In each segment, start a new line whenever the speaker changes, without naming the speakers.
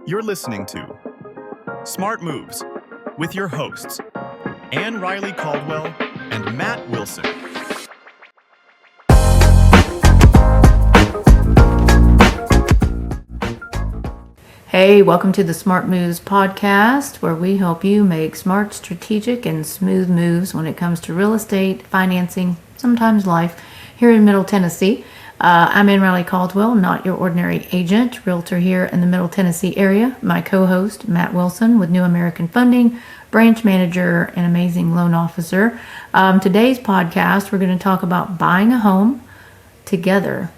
You're listening to Smart Moves with your hosts, Ann Riley Caldwell and Matt Wilson.
Hey, welcome to the Smart Moves podcast, where we help you make smart, strategic, and smooth moves when it comes to real estate, financing, sometimes life, here in Middle Tennessee. I'm Ann Riley Caldwell, not your ordinary agent, realtor here in the Middle Tennessee area. My co-host, Matt Wilson, with New American Funding, branch manager and amazing loan officer. Today's podcast, we're going to talk about buying a home together.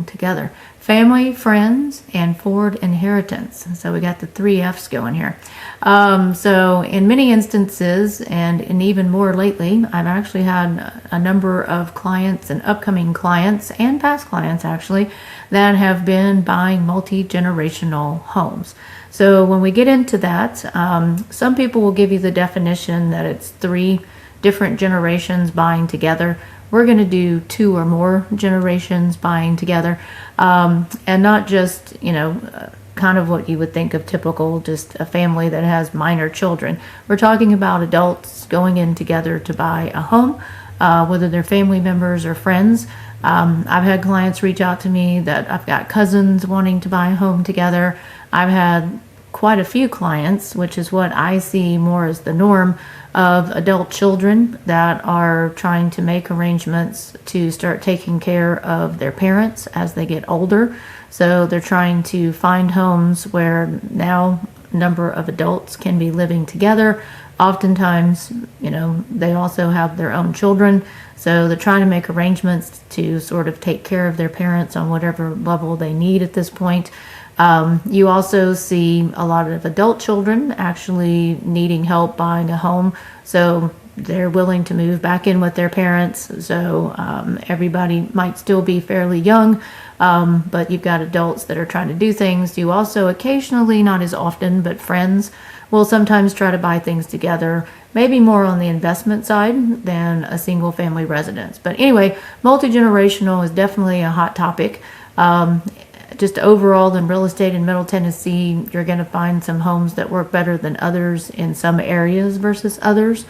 Together. Family, friends, and forward inheritance. So we got the 3 F's going here. So in many instances, and even more lately, I've actually had a number of clients and upcoming clients and past clients actually that have been buying multi-generational homes. So when we get into that, some people will give you the definition that it's 3 different generations buying together. We're going to do 2 or more generations buying together, and not just, kind of what you would think of typical, just a family that has minor children. We're talking about adults going in together to buy a home, whether they're family members or friends. I've had clients reach out to me that I've got cousins wanting to buy a home together. I've had quite a few clients, which is what I see more as the norm, of adult children that are trying to make arrangements to start taking care of their parents as they get older. So they're trying to find homes where now a number of adults can be living together. Oftentimes, they also have their own children. So they're trying to make arrangements to sort of take care of their parents on whatever level they need at this point. You also see a lot of adult children actually needing help buying a home. So they're willing to move back in with their parents. So everybody might still be fairly young, but you've got adults that are trying to do things. You also occasionally, not as often, but friends will sometimes try to buy things together, maybe more on the investment side than a single family residence. But anyway, multi-generational is definitely a hot topic. Just overall in real estate in Middle Tennessee, you're going to find some homes that work better than others in some areas versus others.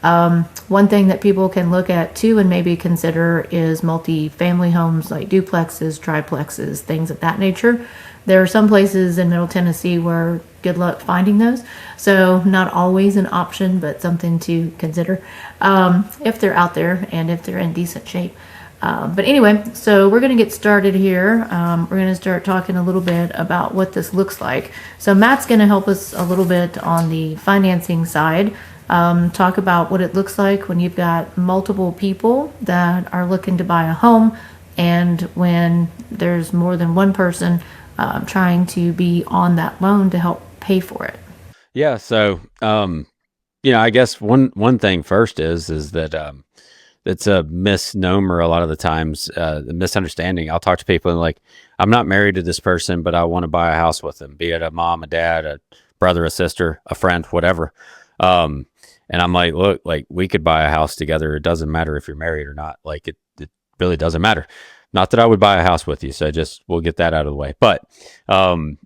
One thing that people can look at too and maybe consider is multi-family homes like duplexes, triplexes, things of that nature. There are some places in Middle Tennessee where good luck finding those. So not always an option, but something to consider if they're out there and if they're in decent shape. But anyway, so we're going to get started here. We're going to start talking a little bit about what this looks like. So Matt's going to help us a little bit on the financing side, talk about what it looks like when you've got multiple people that are looking to buy a home and when there's more than one person trying to be on that loan to help pay for it.
Yeah. So, I guess one thing first is that, it's a misnomer a lot of the times, the misunderstanding. I'll talk to people and like, I'm not married to this person, but I want to buy a house with them, be it a mom, a dad, a brother, a sister, a friend, whatever. And I'm like, look, like we could buy a house together. It doesn't matter if you're married or not. Like it really doesn't matter. Not that I would buy a house with you. So we'll get that out of the way. But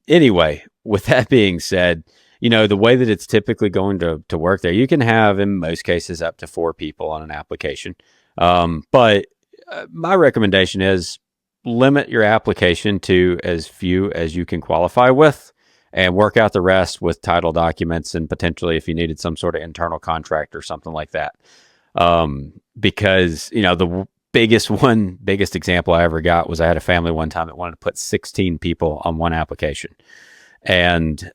anyway, with that being said, the way that it's typically going to work there, you can have, in most cases, up to 4 people on an application. But my recommendation is limit your application to as few as you can qualify with and work out the rest with title documents and potentially if you needed some sort of internal contract or something like that. Because, the biggest example I ever got was I had a family one time that wanted to put 16 people on one application. And,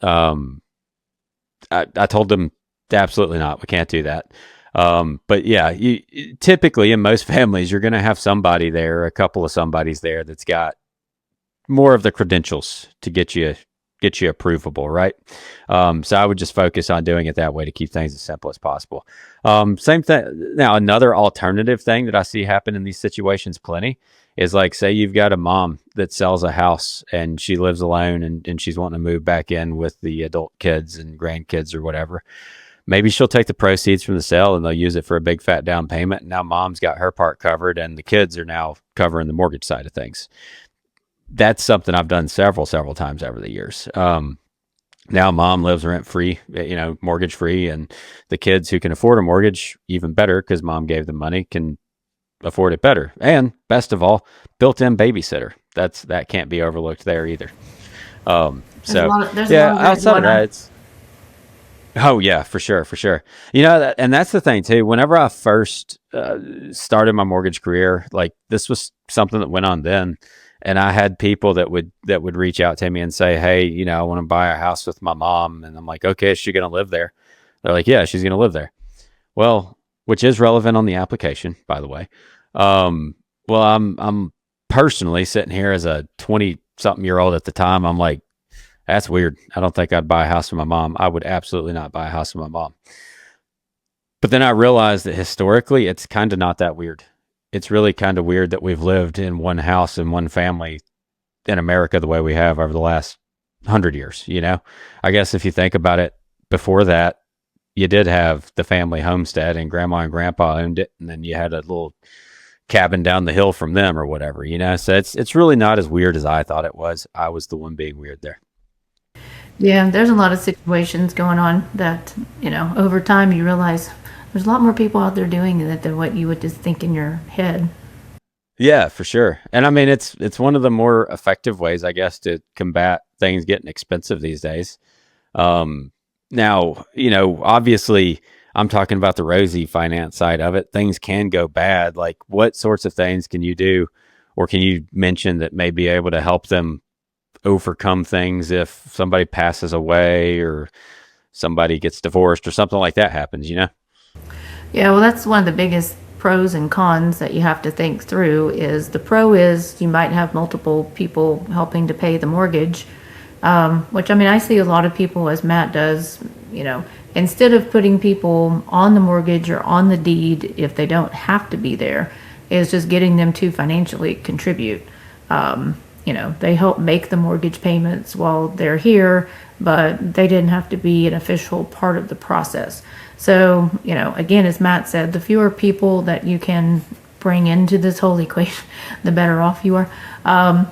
I told them absolutely not. We can't do that. But yeah, you typically in most families, you're going to have somebody there, a couple of somebodies there that's got more of the credentials to get you approvable, right? So I would just focus on doing it that way to keep things as simple as possible. Same thing. Now, another alternative thing that I see happen in these situations plenty is like, say you've got a mom that sells a house and she lives alone and she's wanting to move back in with the adult kids and grandkids or whatever. Maybe she'll take the proceeds from the sale and they'll use it for a big fat down payment. And now mom's got her part covered and the kids are now covering the mortgage side of things. That's something I've done several times over the years. Now mom lives rent free, mortgage free, and the kids who can afford a mortgage, even better because mom gave them money, can afford it better. And best of all, built-in babysitter. That can't be overlooked there either. So
there's a lot
yeah,
of that
outside of
going
that,
on.
it's oh yeah, for sure, for sure. And that's the thing too. Whenever I first started my mortgage career, like this was something that went on then, and I had people that would reach out to me and say, "Hey, I want to buy a house with my mom," and I'm like, "Okay, is she going to live there?" They're like, "Yeah, she's going to live there." Well, which is relevant on the application, by the way. Um, well, I'm personally sitting here as a 20 something year old at the time. I'm like, that's weird. I don't think I'd buy a house with my mom. I would absolutely not buy a house with my mom. But then I realized that historically, it's kind of not that weird. It's really kind of weird that we've lived in one house and one family in America the way we have over the last 100 years. I guess if you think about it, before that, you did have the family homestead and grandma and grandpa owned it, and then you had a little cabin down the hill from them or whatever. So it's really not as weird as I thought it was. I was the one being weird there.
Yeah, there's a lot of situations going on that, over time you realize there's a lot more people out there doing it than what you would just think in your head.
Yeah, for sure. And I mean, it's one of the more effective ways, I guess, to combat things getting expensive these days. Now, obviously, I'm talking about the rosy finance side of it. Things can go bad. Like, what sorts of things can you do, or can you mention that may be able to help them overcome things if somebody passes away or somebody gets divorced or something like that happens?
Yeah, well, that's one of the biggest pros and cons that you have to think through. Is the pro is you might have multiple people helping to pay the mortgage, which, I mean, I see a lot of people, as Matt does, instead of putting people on the mortgage or on the deed if they don't have to be there, is just getting them to financially contribute. They help make the mortgage payments while they're here, but they didn't have to be an official part of the process. So, again, as Matt said, the fewer people that you can bring into this whole equation, the better off you are,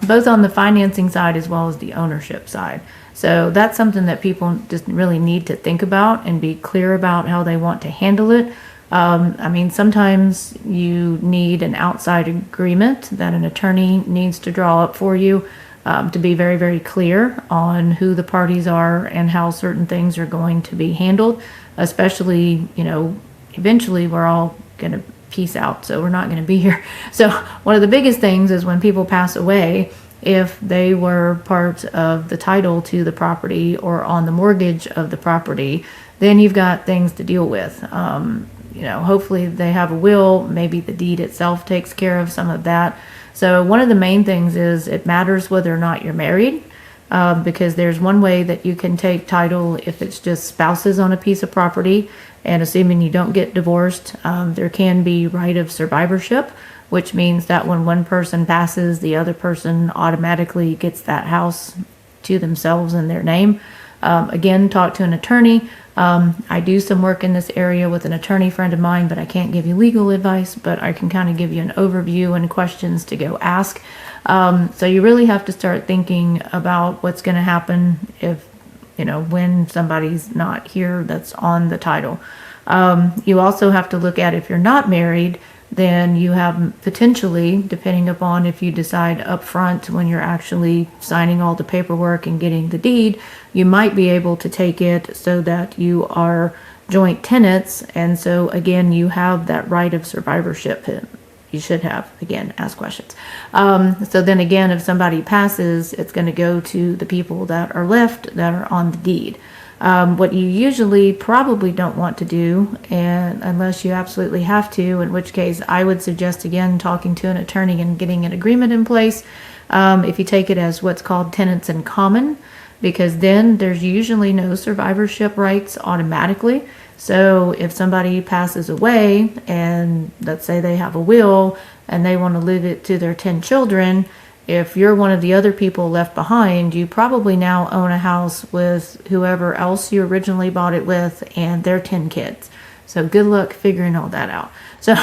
both on the financing side as well as the ownership side. So that's something that people just really need to think about and be clear about how they want to handle it. I mean, sometimes you need an outside agreement that an attorney needs to draw up for you, to be very, very clear on who the parties are and how certain things are going to be handled, especially, eventually we're all going to peace out, so we're not going to be here. So one of the biggest things is when people pass away, if they were part of the title to the property or on the mortgage of the property, then you've got things to deal with. Hopefully they have a will, maybe the deed itself takes care of some of that. So one of the main things is it matters whether or not you're married, because there's one way that you can take title if it's just spouses on a piece of property, and assuming you don't get divorced, there can be right of survivorship, which means that when one person passes, the other person automatically gets that house to themselves in their name. Again, talk to an attorney. I do some work in this area with an attorney friend of mine, but I can't give you legal advice, but I can kind of give you an overview and questions to go ask. So you really have to start thinking about what's going to happen if, when somebody's not here that's on the title. You also have to look at, if you're not married, then you have potentially, depending upon if you decide up front when you're actually signing all the paperwork and getting the deed, you might be able to take it so that you are joint tenants. And so again, you have that right of survivorship. You should have, again, ask questions. So then again, if somebody passes, it's going to go to the people that are left that are on the deed. What you usually probably don't want to do, and unless you absolutely have to, in which case I would suggest, again, talking to an attorney and getting an agreement in place, if you take it as what's called tenants in common, because then there's usually no survivorship rights automatically. So if somebody passes away and let's say they have a will and they want to leave it to their 10 children, if you're one of the other people left behind, you probably now own a house with whoever else you originally bought it with and their 10 kids. So good luck figuring all that out. So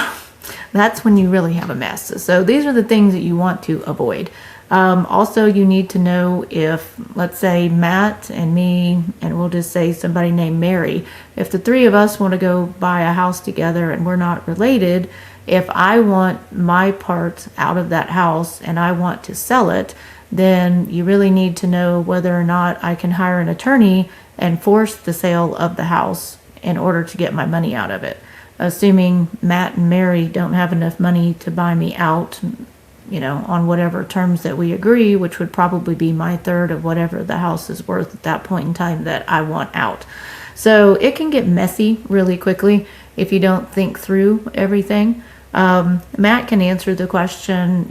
that's when you really have a mess. So these are the things that you want to avoid. Also, you need to know if, let's say, Matt and me, and we'll just say somebody named Mary, if the three of us want to go buy a house together and we're not related, if I want my part out of that house and I want to sell it, then you really need to know whether or not I can hire an attorney and force the sale of the house in order to get my money out of it. Assuming Matt and Mary don't have enough money to buy me out, on whatever terms that we agree, which would probably be my third of whatever the house is worth at that point in time that I want out. So it can get messy really quickly if you don't think through everything. Matt can answer the question,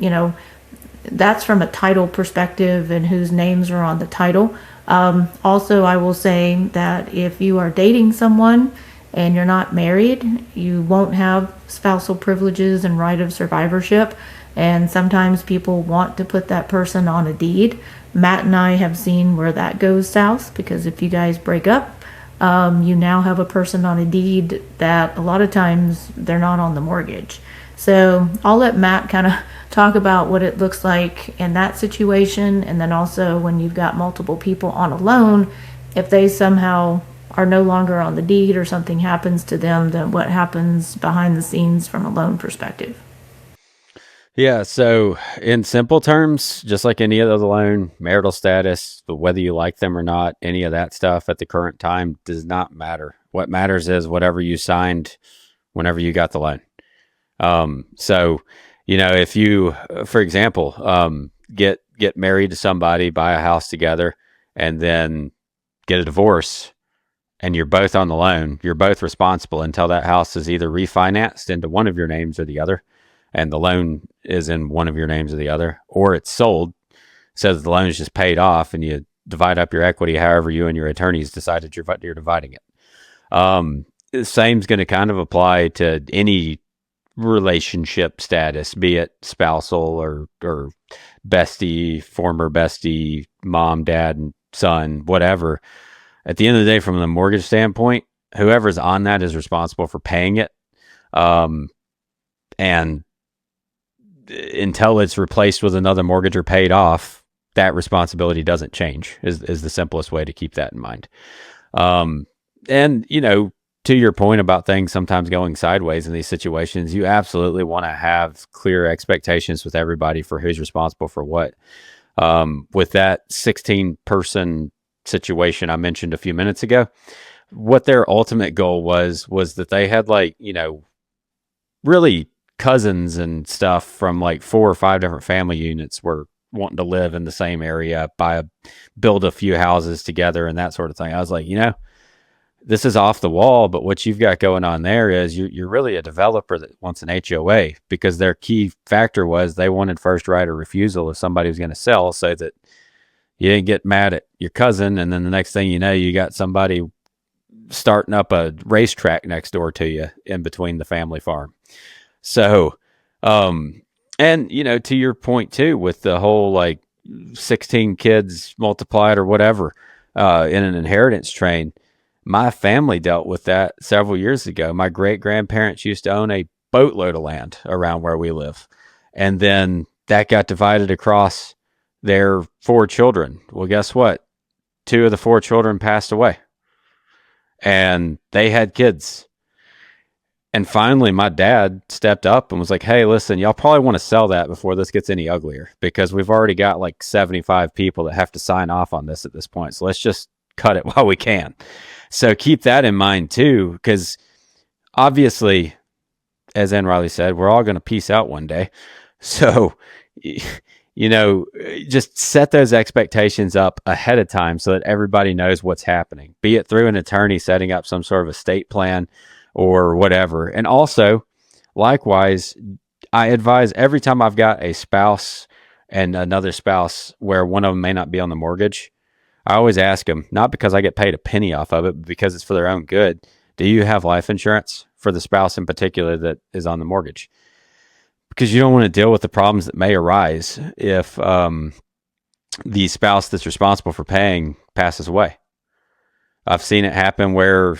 that's from a title perspective and whose names are on the title. Also, I will say that if you are dating someone and you're not married, you won't have spousal privileges and right of survivorship. And sometimes people want to put that person on a deed. Matt and I have seen where that goes south, because if you guys break up, you now have a person on a deed that a lot of times they're not on the mortgage. So I'll let Matt kind of talk about what it looks like in that situation. And then also when you've got multiple people on a loan, if they somehow are no longer on the deed or something happens to them, then what happens behind the scenes from a loan perspective?
Yeah. So in simple terms, just like any other loan, marital status, whether you like them or not, any of that stuff at the current time does not matter. What matters is whatever you signed whenever you got the loan. So, if you, for example, get married to somebody, buy a house together, and then get a divorce, and you're both on the loan, you're both responsible until that house is either refinanced into one of your names or the other, and the loan is in one of your names or the other, or it's sold, so that the loan is just paid off, and you divide up your equity however you and your attorneys decided you're dividing it. The same's going to kind of apply to any relationship status, be it spousal or bestie, former bestie, mom, dad, and son, whatever. At the end of the day, from the mortgage standpoint, whoever's on that is responsible for paying it. And until it's replaced with another mortgage or paid off, that responsibility doesn't change, is the simplest way to keep that in mind. And, to your point about things sometimes going sideways in these situations, you absolutely want to have clear expectations with everybody for who's responsible for what. With that 16-person situation I mentioned a few minutes ago, what their ultimate goal was that they had really cousins and stuff from 4 or 5 different family units were wanting to live in the same area, build a few houses together and that sort of thing. I was like, this is off the wall, but what you've got going on there is you're really a developer that wants an HOA, because their key factor was they wanted first right of refusal if somebody was going to sell, so that you didn't get mad at your cousin, and then the next thing you know, you got somebody starting up a racetrack next door to you in between the family farm. So, and to your point too, with the whole 16 kids multiplied or whatever, in an inheritance train, my family dealt with that several years ago. My great grandparents used to own a boatload of land around where we live. And then that got divided across their 4 children. Well, guess what? 2 of the 4 children passed away, and they had kids. And finally, my dad stepped up and was like, hey, listen, y'all probably want to sell that before this gets any uglier, because we've already got 75 people that have to sign off on this at this point. So let's just cut it while we can. So keep that in mind too, because obviously, as Ann Riley said, we're all going to peace out one day. So, just set those expectations up ahead of time so that everybody knows what's happening, be it through an attorney setting up some sort of estate plan or whatever. And also, likewise, I advise every time I've got a spouse and another spouse where one of them may not be on the mortgage, I always ask them, not because I get paid a penny off of it, but because it's for their own good. Do you have life insurance for the spouse in particular that is on the mortgage? Because you don't want to deal with the problems that may arise if the spouse that's responsible for paying passes away. I've seen it happen where,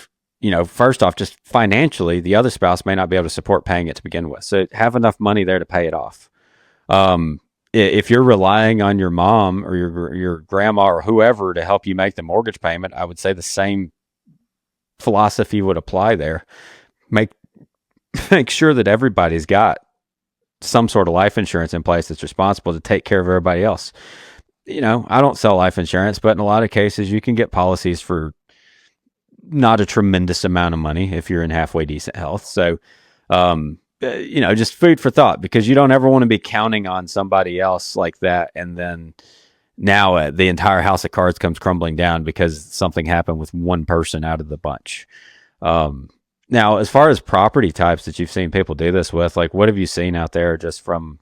first off, just financially, the other spouse may not be able to support paying it to begin with. So have enough money there to pay it off. if you're relying on your mom or your grandma or whoever to help you make the mortgage payment, I would say the same philosophy would apply there. Make make sure that everybody's got some sort of life insurance in place that's responsible to take care of everybody else. I don't sell life insurance, but in a lot of cases you can get policies for not a tremendous amount of money if you're in halfway decent health. So, just food for thought, because you don't ever want to be counting on somebody else like that. And then now the entire house of cards comes crumbling down because something happened with one person out of the bunch. Now, as far as property types that you've seen people do this with, like what have you seen out there just from,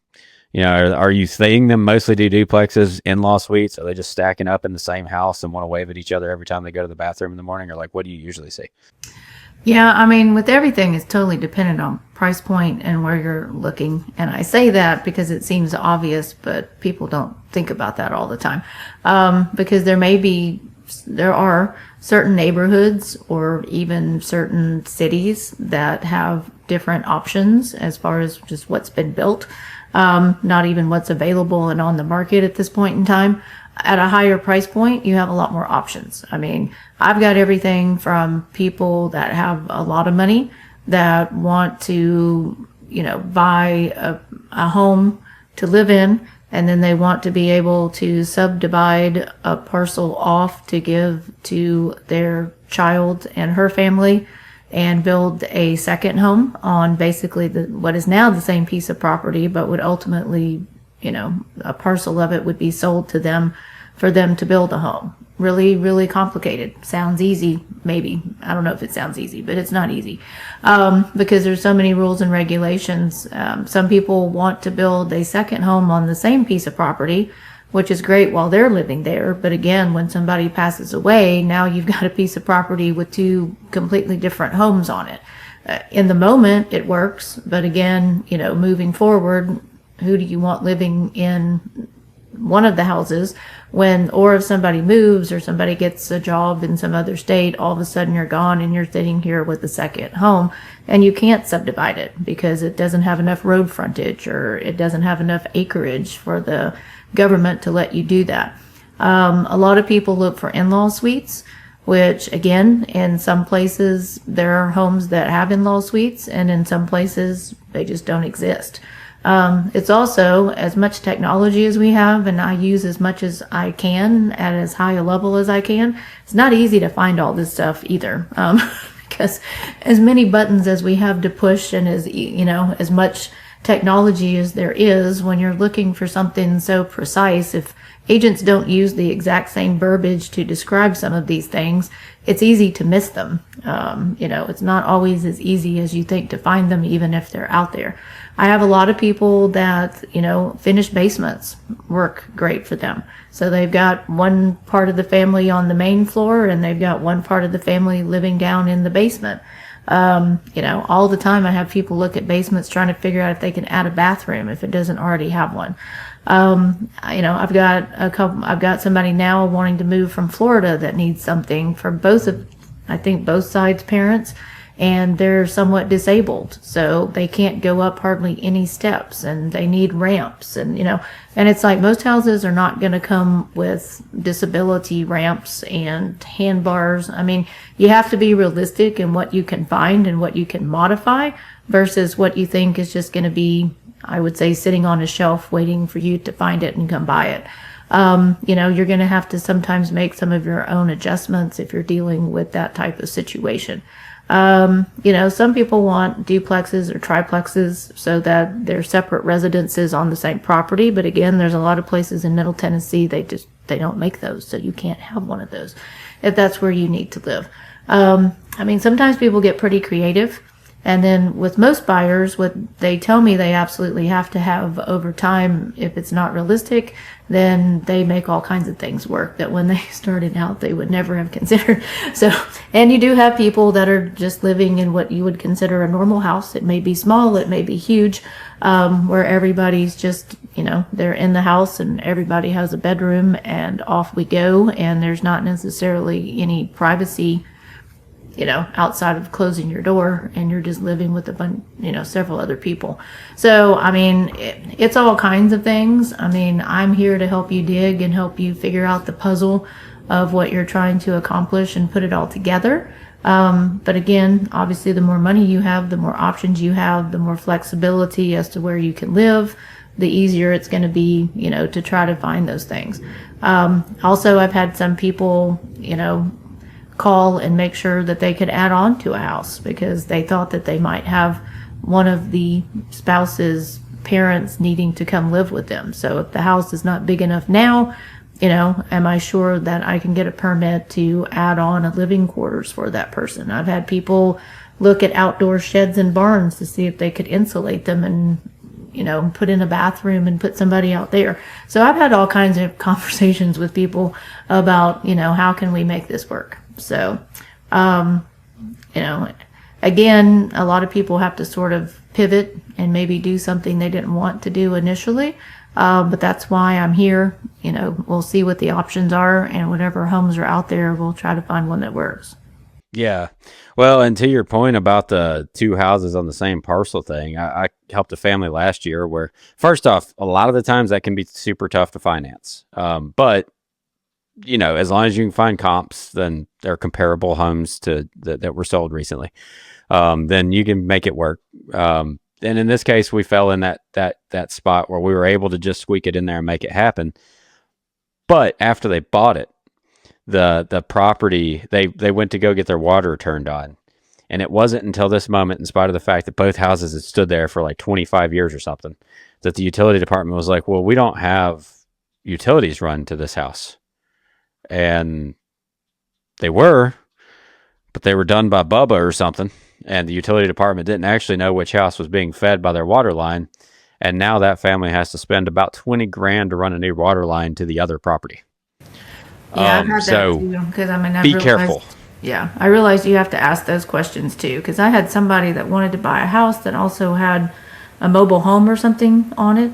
are you seeing them mostly do duplexes, in-law suites? Are they just stacking up in the same house and want to wave at each other every time they go to the bathroom in the morning? Or like, what do you usually see?
Yeah, I mean, with everything, it's totally dependent on price point and where you're looking. And I say that because it seems obvious, but people don't think about that all the time. Because there are certain neighborhoods or even certain cities that have different options as far as just what's been built. Not even what's available and on the market at this point in time. At a higher price point, you have a lot more options. I mean, I've got everything from people that have a lot of money that want to, buy a home to live in, and then they want to be able to subdivide a parcel off to give to their child and her family and build a second home on basically what is now the same piece of property, but would ultimately, a parcel of it would be sold to them for them to build a home. Really, really complicated. Sounds easy, maybe. I don't know if it sounds easy, but it's not easy because there's so many rules and regulations. Some people want to build a second home on the same piece of property, which is great while they're living there. But again, when somebody passes away, now you've got a piece of property with two completely different homes on it. In the moment, it works. But again, moving forward, who do you want living in one of the houses or if somebody moves or somebody gets a job in some other state, all of a sudden you're gone and you're sitting here with the second home and you can't subdivide it because it doesn't have enough road frontage or it doesn't have enough acreage for the government to let you do that. A lot of people look for in-law suites, which again, in some places there are homes that have in-law suites and in some places they just don't exist. It's also as much technology as we have, and I use as much as I can at as high a level as I can. It's not easy to find all this stuff either, because as many buttons as we have to push and as much technology as there is, when you're looking for something so precise, if agents don't use the exact same verbiage to describe some of these things, it's easy to miss them. It's not always as easy as you think to find them, even if they're out there. I have a lot of people that, finished basements work great for them. So they've got one part of the family on the main floor and they've got one part of the family living down in the basement. All the time I have people look at basements trying to figure out if they can add a bathroom if it doesn't already have one. I've got somebody now wanting to move from Florida that needs something for both sides' parents, and they're somewhat disabled, so they can't go up hardly any steps and they need ramps and it's like most houses are not going to come with disability ramps and handbars. I mean, you have to be realistic in what you can find and what you can modify versus what you think is just going to be, I would say, sitting on a shelf waiting for you to find it and come buy it. You're going to have to sometimes make some of your own adjustments if you're dealing with that type of situation. Some people want duplexes or triplexes so that they're separate residences on the same property. But again, there's a lot of places in Middle Tennessee, they don't make those. So you can't have one of those if that's where you need to live. Sometimes people get pretty creative. And then with most buyers, what they tell me they absolutely have to have over time, if it's not realistic, then they make all kinds of things work that when they started out, they would never have considered. So, and you do have people that are just living in what you would consider a normal house. It may be small, it may be huge, where everybody's just, they're in the house and everybody has a bedroom and off we go. And there's not necessarily any privacy outside of closing your door and you're just living with several other people. So, I mean, it's all kinds of things. I mean, I'm here to help you dig and help you figure out the puzzle of what you're trying to accomplish and put it all together. But again, obviously, the more money you have, the more options you have, the more flexibility as to where you can live, the easier it's going to be, to try to find those things. Also, I've had some people, call and make sure that they could add on to a house because they thought that they might have one of the spouse's parents needing to come live with them. So if the house is not big enough now, am I sure that I can get a permit to add on a living quarters for that person? I've had people look at outdoor sheds and barns to see if they could insulate them and, put in a bathroom and put somebody out there. So I've had all kinds of conversations with people about, how can we make this work? So, again, a lot of people have to sort of pivot and maybe do something they didn't want to do initially. But that's why I'm here. We'll see what the options are, and whatever homes are out there, we'll try to find one that works.
Yeah. Well, and to your point about the two houses on the same parcel thing, I helped a family last year where, first off, a lot of the times that can be super tough to finance. But as long as you can find comps, then they're comparable homes to that were sold recently. Then you can make it work. And in this case, we fell in that spot where we were able to just squeak it in there and make it happen. But after they bought it, the property, they went to go get their water turned on. And it wasn't until this moment, in spite of the fact that both houses had stood there for like 25 years or something, that the utility department was like, well, we don't have utilities run to this house. And they were, but they were done by Bubba or something. And the utility department didn't actually know which house was being fed by their water line. And now that family has to spend about $20,000 to run a new water line to the other property.
Yeah, I've heard that too. Because
be careful.
Yeah, I realized you have to ask those questions too. Because I had somebody that wanted to buy a house that also had a mobile home or something on it.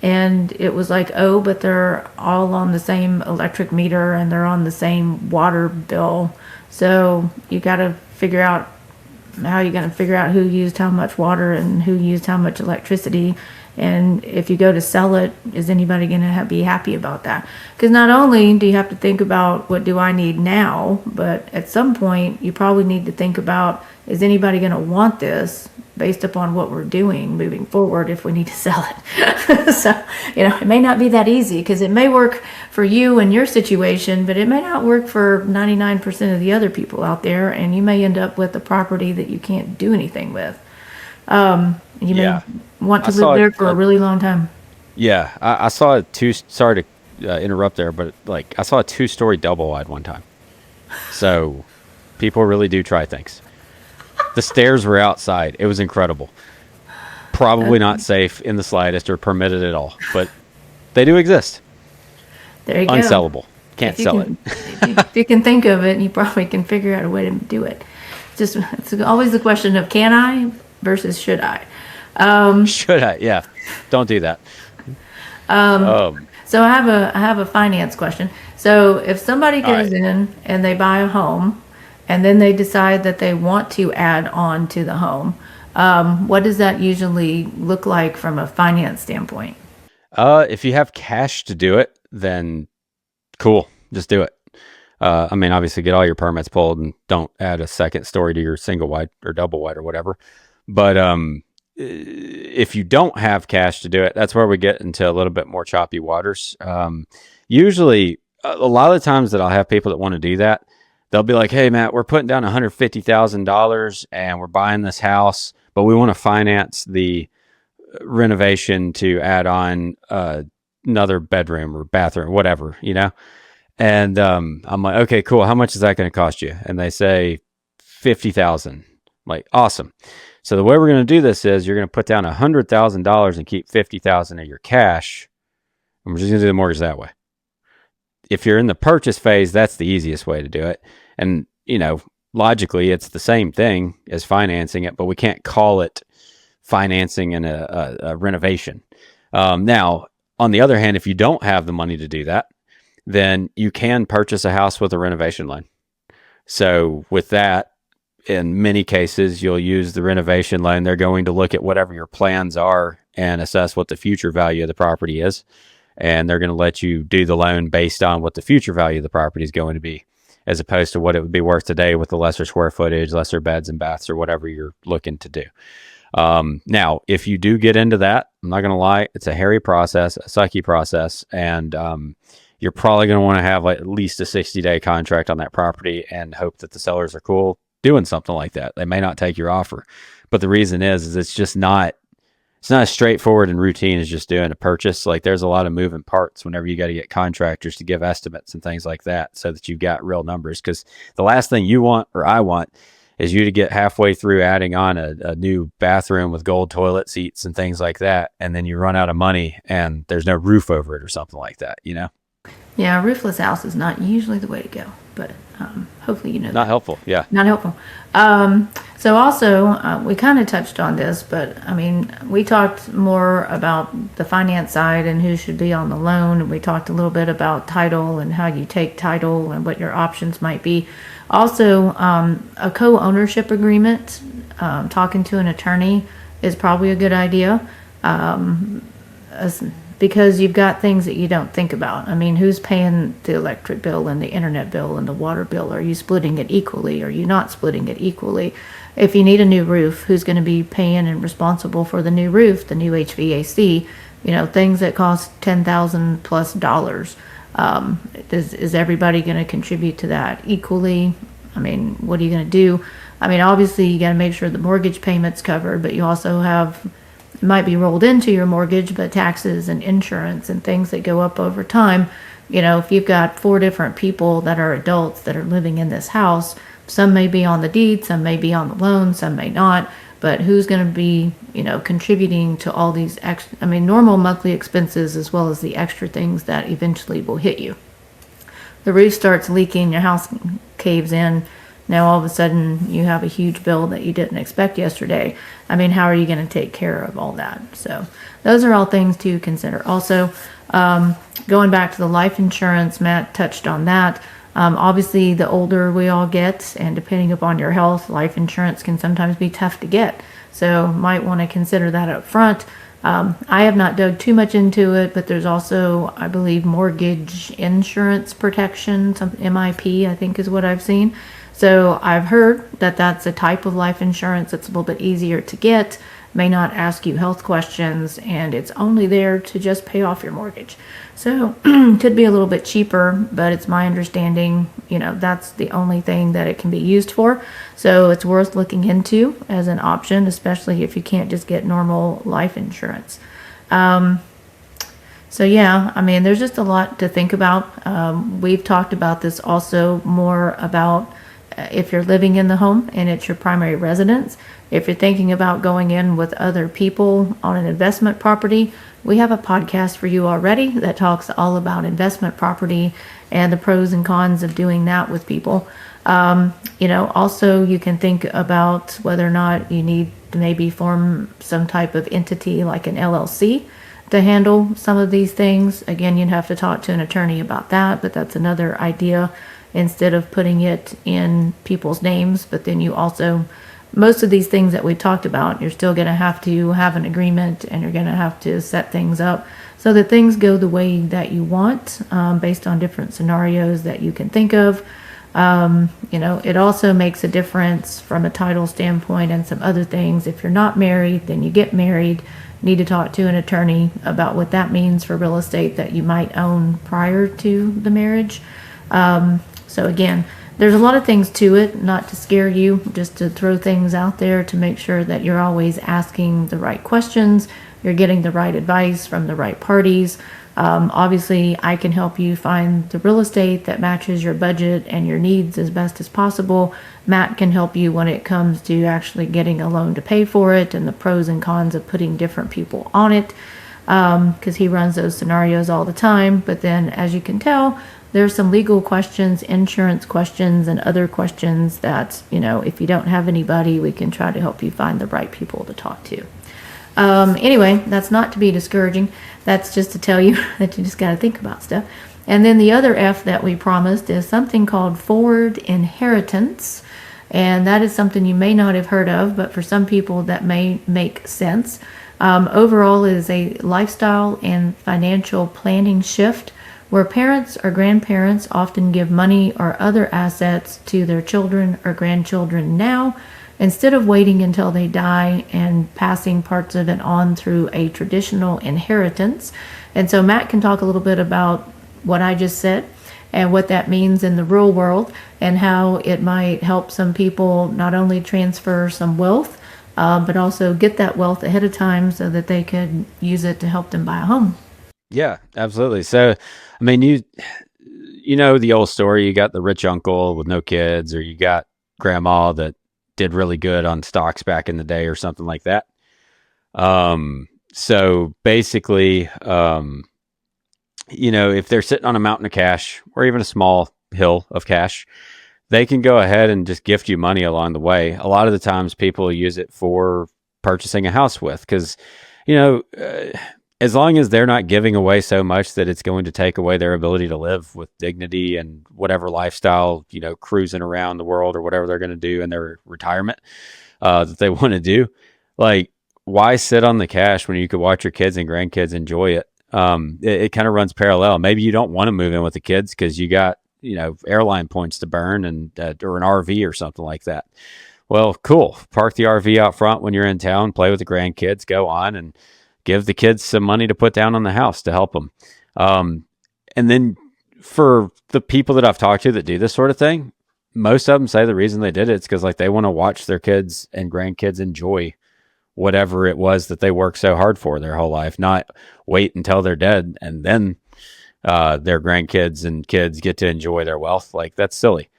And it was like, oh, but they're all on the same electric meter and they're on the same water bill. So you got to figure out how you're going to figure out who used how much water and who used how much electricity. And if you go to sell it, is anybody going to be happy about that? Because not only do you have to think about what do I need now, but at some point you probably need to think about, is anybody going to want this based upon what we're doing moving forward if we need to sell it? So, it may not be that easy because it may work for you and your situation, but it may not work for 99% of the other people out there. And you may end up with a property that you can't do anything with. You may want to live there for a really long time.
Yeah. I saw sorry to interrupt there, but I saw a 2-story double wide one time. So people really do try things. The stairs were outside. It was incredible. Probably not safe in the slightest or permitted at all, but they do exist.
There you go.
Unsellable. Can't sell it.
If you can think of it, you probably can figure out a way to do it. It's always the question of can I versus should I?
Should I? Yeah. Don't do that.
So I have a finance question. So if somebody goes in and they buy a home and then they decide that they want to add on to the home, what does that usually look like from a finance standpoint?
If you have cash to do it, then cool. Just do it. Obviously get all your permits pulled and don't add a second story to your single wide or double wide or whatever. But if you don't have cash to do it, that's where we get into a little bit more choppy waters. Usually, a lot of the times that I'll have people that want to do that, they'll be like, hey, Matt, we're putting down $150,000 and we're buying this house, but we want to finance the renovation to add on another bedroom or bathroom, whatever, And I'm like, okay, cool. How much is that going to cost you? And they say $50,000. I'm like, awesome. So the way we're going to do this is you're going to put down $100,000 and keep $50,000 of your cash. And we're just going to do the mortgage that way. If you're in the purchase phase, that's the easiest way to do it. And, logically, it's the same thing as financing it, but we can't call it financing in a renovation. Now, on the other hand, if you don't have the money to do that, then you can purchase a house with a renovation loan. So with that, in many cases, you'll use the renovation loan. They're going to look at whatever your plans are and assess what the future value of the property is. And they're going to let you do the loan based on what the future value of the property is going to be, as opposed to what it would be worth today with the lesser square footage, lesser beds and baths, or whatever you're looking to do. Now, if you do get into that, I'm not going to lie, it's a hairy process, a sucky process, and you're probably going to want to have like at least a 60-day contract on that property and hope that the sellers are cool doing something like that. They may not take your offer, but the reason is it's just not, it's not as straightforward and routine as just doing a purchase. Like there's a lot of moving parts whenever you got to get contractors to give estimates and things like that so that you've got real numbers. Because the last thing you want, or I want, is you to get halfway through adding on a new bathroom with gold toilet seats and things like that, and then you run out of money and there's no roof over it or something like that, you know?
Yeah, a roofless house is not usually the way to go, but hopefully you know
Not helpful, yeah.
Not helpful. So also, we kind of touched on this, but I mean, we talked more about the finance side and who should be on the loan. And we talked a little bit about title and how you take title and what your options might be. Also, a co-ownership agreement, talking to an attorney is probably a good idea. Because you've got things that you don't think about. I mean, who's paying the electric bill and the internet bill and the water bill? Are you splitting it equally? Are you not splitting it equally? If you need a new roof, who's going to be paying and responsible for the new roof, the new HVAC? You know, things that cost $10,000 plus dollars. Is everybody going to contribute to that equally? I mean, what are you going to do? I mean, obviously you got to make sure the mortgage payment's covered, but you also have, it might be rolled into your mortgage, but taxes and insurance and things that go up over time. You know, if you've got 4 different people that are adults that are living in this house, some may be on the deed, some may be on the loan, some may not, but who's going to be, you know, contributing to all these normal monthly expenses as well as the extra things that eventually will hit you. The roof starts leaking, your house caves in. Now all of a sudden you have a huge bill that you didn't expect yesterday. I mean, how are you going to take care of all that? So those are all things to consider. Also, going back to the life insurance, Matt touched on that. Obviously, the older we all get, and depending upon your health, life insurance can sometimes be tough to get. So might want to consider that up front. I have not dug too much into it, but there's also, I believe, mortgage insurance protection, some MIP, I think is what I've seen. So I've heard that that's a type of life insurance that's a little bit easier to get, may not ask you health questions, and it's only there to just pay off your mortgage. So could be a little bit cheaper, but it's my understanding, you know, that's the only thing that it can be used for. So it's worth looking into as an option, especially if you can't just get normal life insurance. So yeah, I mean, there's just a lot to think about. We've talked about this also more about if you're living in the home and it's your primary residence. If you're thinking about going in with other people on an investment property, we have a podcast for you already that talks all about investment property and the pros and cons of doing that with people. You know, also you can think about whether or not you need to maybe form some type of entity like an LLC to handle some of these things. Again, you'd have to talk to an attorney about that, but that's another idea instead of putting it in people's names. But then you also, most of these things that we talked about, you're still going to have an agreement, and you're going to have to set things up so that things go the way that you want, based on different scenarios that you can think of. You know, it also makes a difference from a title standpoint and some other things. If you're not married, then you get married, need to talk to an attorney about what that means for real estate that you might own prior to the marriage. So again, there's a lot of things to it, not to scare you, just to throw things out there to make sure that you're always asking the right questions, you're getting the right advice from the right parties. Obviously, I can help you find the real estate that matches your budget and your needs as best as possible. Matt can help you when it comes to actually getting a loan to pay for it and the pros and cons of putting different people on it, because he runs those scenarios all the time. But then, as you can tell, there's some legal questions, insurance questions, and other questions that, you know, if you don't have anybody, we can try to help you find the right people to talk to. Anyway, that's not to be discouraging. That's just to tell you that you just got to think about stuff. And then the other F that we promised is something called forward inheritance. And that is something you may not have heard of, but for some people that may make sense. Overall, it is a lifestyle and financial planning shift where parents or grandparents often give money or other assets to their children or grandchildren now instead of waiting until they die and passing parts of it on through a traditional inheritance. And so Matt can talk a little bit about what I just said and what that means in the real world and how it might help some people not only transfer some wealth, but also get that wealth ahead of time so that they could use it to help them buy a home.
Yeah, absolutely. So, I mean, you know the old story. You got the rich uncle with no kids, or you got grandma that did really good on stocks back in the day, or something like that. So basically, if they're sitting on a mountain of cash, or even a small hill of cash, they can go ahead and just gift you money along the way. A lot of the times, people use it for purchasing a house with, because as long as they're not giving away so much that it's going to take away their ability to live with dignity and whatever lifestyle, cruising around the world or whatever they're going to do in their retirement that they want to do, like, why sit on the cash when you could watch your kids and grandkids enjoy it? It kind of runs parallel. Maybe you don't want to move in with the kids because you got, airline points to burn and or an RV or something like that. Well, cool. Park the RV out front when you're in town, play with the grandkids, go on and give the kids some money to put down on the house to help them. And then for the people that I've talked to that do this sort of thing, most of them say the reason they did it is because like they want to watch their kids and grandkids enjoy whatever it was that they worked so hard for their whole life, not wait until they're dead and then their grandkids and kids get to enjoy their wealth. Like, that's silly.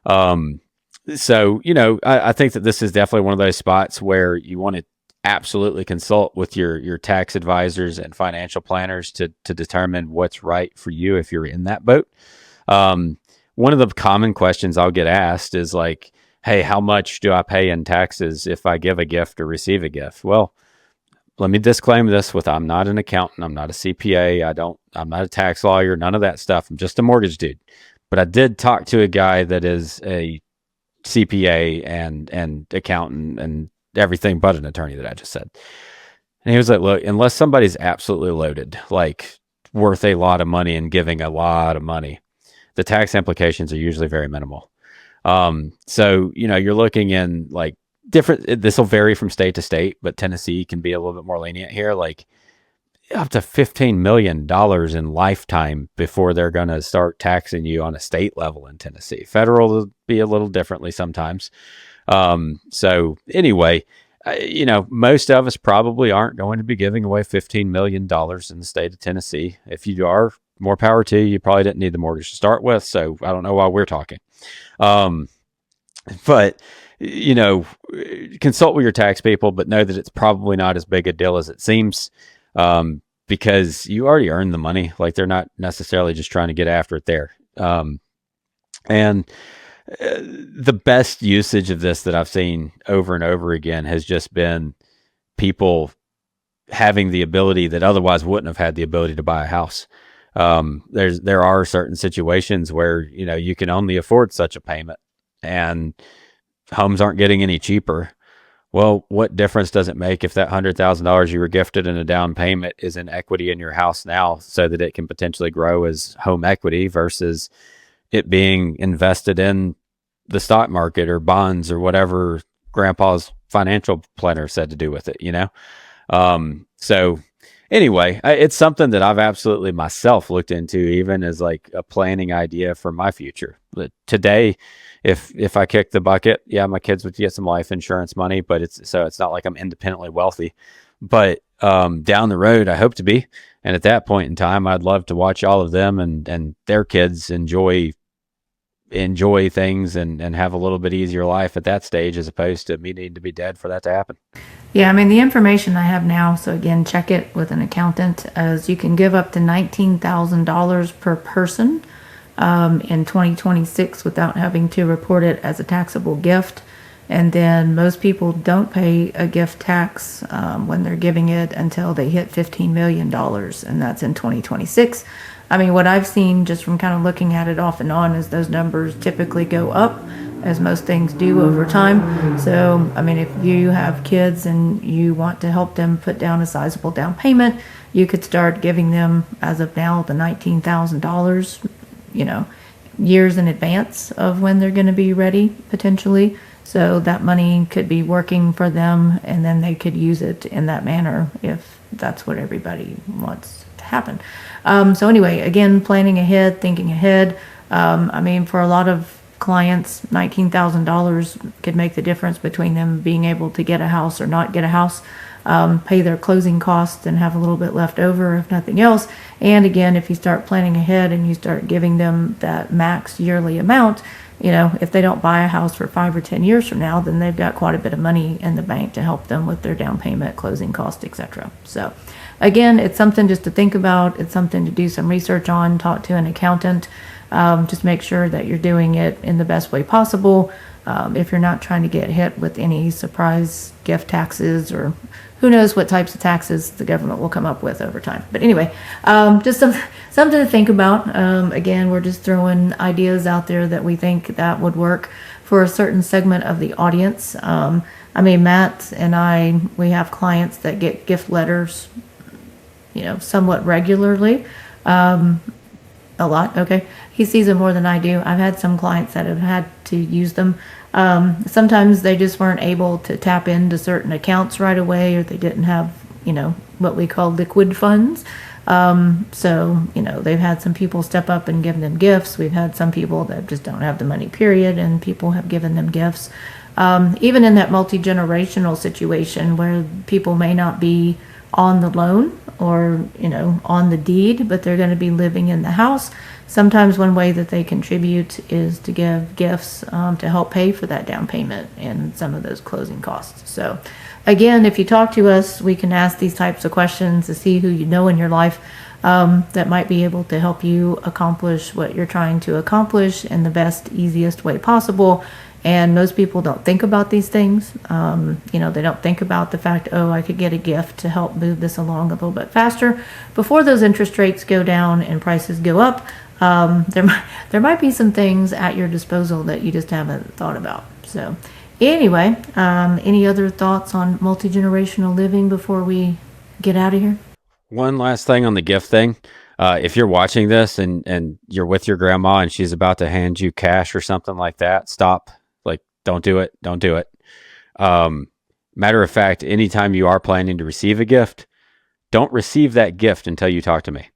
So, I think that this is definitely one of those spots where you want to absolutely consult with your tax advisors and financial planners to determine what's right for you if you're in that boat. One of the common questions I'll get asked is like, hey, how much do I pay in taxes if I give a gift or receive a gift? Well, let me disclaim this with, I'm not an accountant. I'm not a CPA. I'm not a tax lawyer, none of that stuff. I'm just a mortgage dude. But I did talk to a guy that is a CPA and accountant and everything but an attorney that I just said. And he was like, look, unless somebody's absolutely loaded, like worth a lot of money and giving a lot of money, the tax implications are usually very minimal. So, you're looking in like different, this will vary from state to state, but Tennessee can be a little bit more lenient here, like up to $15 million in lifetime before they're going to start taxing you on a state level in Tennessee. Federal will be a little differently sometimes. So anyway, most of us probably aren't going to be giving away $15 million in the state of Tennessee. If you are, more power to you. You probably didn't need the mortgage to start with. So I don't know why we're talking. But consult with your tax people, but know that it's probably not as big a deal as it seems. Because you already earned the money. Like, they're not necessarily just trying to get after it there. And the best usage of this that I've seen over and over again has just been people having the ability that otherwise wouldn't have had the ability to buy a house. There are certain situations where, you can only afford such a payment and homes aren't getting any cheaper. Well, what difference does it make if that $100,000 you were gifted in a down payment is in equity in your house now so that it can potentially grow as home equity versus it being invested in the stock market or bonds or whatever grandpa's financial planner said to do with it, So anyway, it's something that I've absolutely myself looked into, even as like a planning idea for my future. But today, if I kick the bucket, yeah, my kids would get some life insurance money, but it's not like I'm independently wealthy. But down the road, I hope to be. And at that point in time, I'd love to watch all of them and their kids enjoy things and have a little bit easier life at that stage, as opposed to me needing to be dead for that to happen.
Yeah, I mean, the information I have now, so again, check it with an accountant, as you can give up to $19,000 per person in 2026 without having to report it as a taxable gift. And then most people don't pay a gift tax when they're giving it until they hit $15 million, and that's in 2026. I mean, what I've seen just from kind of looking at it off and on is those numbers typically go up as most things do over time. So, I mean, if you have kids and you want to help them put down a sizable down payment, you could start giving them, as of now, the $19,000, years in advance of when they're going to be ready, potentially. So that money could be working for them, and then they could use it in that manner if that's what everybody wants to happen. So anyway, again, planning ahead, thinking ahead. I mean, for a lot of clients, $19,000 could make the difference between them being able to get a house or not get a house, pay their closing costs and have a little bit left over, if nothing else. And again, if you start planning ahead and you start giving them that max yearly amount, if they don't buy a house for 5 or 10 years from now, then they've got quite a bit of money in the bank to help them with their down payment, closing costs, etc. So again, it's something just to think about. It's something to do some research on, talk to an accountant. Just make sure that you're doing it in the best way possible. If you're not trying to get hit with any surprise gift taxes, or who knows what types of taxes the government will come up with over time. But anyway, just something to think about. Again, we're just throwing ideas out there that we think that would work for a certain segment of the audience. I mean, Matt and we have clients that get gift letters, somewhat regularly. A lot. Okay. He sees them more than I do. I've had some clients that have had to use them. Sometimes they just weren't able to tap into certain accounts right away, or they didn't have, what we call liquid funds. So, they've had some people step up and give them gifts. We've had some people that just don't have the money, period, and people have given them gifts. Even in that multi-generational situation where people may not be on the loan or, on the deed, but they're going to be living in the house. Sometimes one way that they contribute is to give gifts to help pay for that down payment and some of those closing costs. So again, if you talk to us, we can ask these types of questions to see who you know in your life that might be able to help you accomplish what you're trying to accomplish in the best, easiest way possible. And most people don't think about these things. They don't think about the fact, I could get a gift to help move this along a little bit faster. Before those interest rates go down and prices go up, there might be some things at your disposal that you just haven't thought about. So anyway, any other thoughts on multi-generational living before we get out of here?
One last thing on the gift thing. If you're watching this and you're with your grandma and she's about to hand you cash or something like that, stop. Don't do it. Don't do it. Matter of fact, anytime you are planning to receive a gift, don't receive that gift until you talk to me,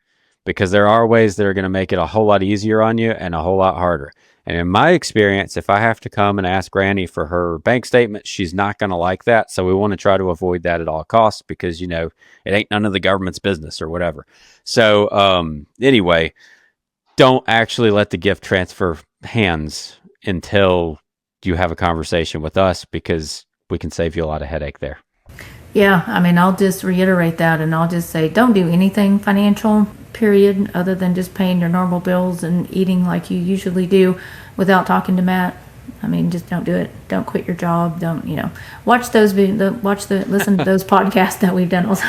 because there are ways that are going to make it a whole lot easier on you and a whole lot harder. And in my experience, if I have to come and ask Granny for her bank statement, she's not going to like that. So we want to try to avoid that at all costs, because, it ain't none of the government's business or whatever. So anyway, don't actually let the gift transfer hands until you have a conversation with us, because we can save you a lot of headache there.
Yeah, I mean, I'll just reiterate that, and I'll just say, don't do anything financial, period, other than just paying your normal bills and eating like you usually do without talking to Matt. I mean, just don't do it. Don't quit your job. Don't, listen to those podcasts that we've done also.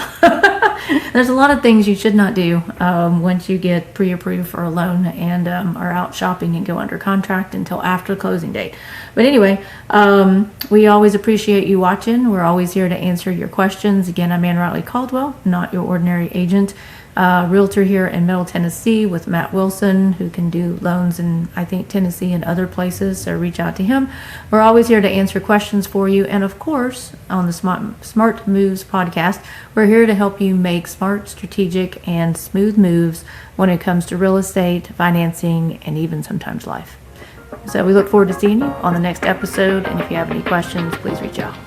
There's a lot of things you should not do once you get pre-approved for a loan and are out shopping and go under contract until after the closing date. But anyway, we always appreciate you watching. We're always here to answer your questions. Again, I'm Ann Riley Caldwell, not your ordinary agent. Realtor here in Middle Tennessee with Matt Wilson, who can do loans in, I think, Tennessee and other places, so reach out to him. We're always here to answer questions for you, and of course, on the Smart Moves podcast, we're here to help you make smart, strategic, and smooth moves when it comes to real estate, financing, and even sometimes life. So we look forward to seeing you on the next episode, and if you have any questions, please reach out.